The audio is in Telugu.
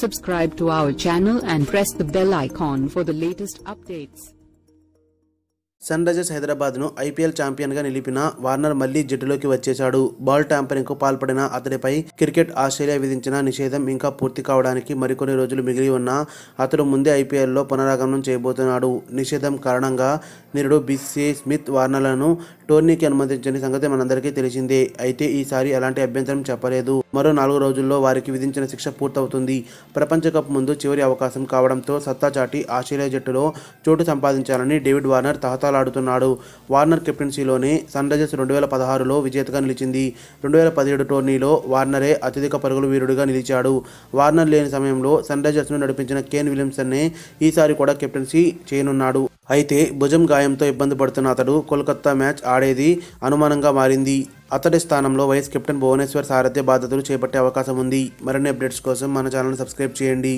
Subscribe to our channel and press the bell icon for the latest updates. Sunrisers హైదరాబాద్ను ఐపీఎల్ ఛాంపియన్గా నిలిపిన వార్నర్ మళ్లీ జట్టులోకి వచ్చేశాడు. బాల్ ట్యాంపరింగ్కు పాల్పడిన అతడిపై క్రికెట్ ఆస్ట్రేలియా విధించిన నిషేధం ఇంకా పూర్తి కావడానికి మరికొన్ని రోజులు మిగిలి ఉన్నా అతడు ముందే ఐపీఎల్లో పునరాగమనం చేయబోతున్నాడు. నిషేధం కారణంగా నిరుడు బిసి స్మిత్ వార్నర్లను టోర్నీకి అనుమతించని సంగతి మనందరికీ తెలిసిందే. అయితే ఈసారి అలాంటి అభ్యంతరం చెప్పలేదు. మరో 4 రోజుల్లో వారికి విధించిన శిక్ష పూర్తవుతుంది. ప్రపంచ కప్ ముందు చివరి అవకాశం కావడంతో సత్తా చాటి ఆస్ట్రేలియా జట్టులో చోటు సంపాదించాలని డేవిడ్ వార్నర్ తహతలాడుతున్నాడు. వార్నర్ కెప్టెన్సీలోనే సన్ రైజర్స్ 2016లో విజేతగా నిలిచింది. 2017 టోర్నీలో వార్నరే అత్యధిక పరుగుల వీరుడిగా నిలిచాడు. వార్నర్ లేని సమయంలో సన్ రైజర్స్ను నడిపించిన కేన్ విలియమ్సన్నే ఈసారి కూడా కెప్టెన్సీ చేయనున్నాడు. అయితే భుజం గాయంతో ఇబ్బంది పడుతున్న అతడు కోల్కతా మ్యాచ్ ఆడేది అనుమానంగా మారింది. అతడి స్థానంలో వైస్ కెప్టెన్ భువనేశ్వర్ సారథ్య బాధ్యతలు చేపట్టే అవకాశం ఉంది. మరిన్ని అప్డేట్స్ కోసం మన ఛానల్ని సబ్స్క్రైబ్ చేయండి.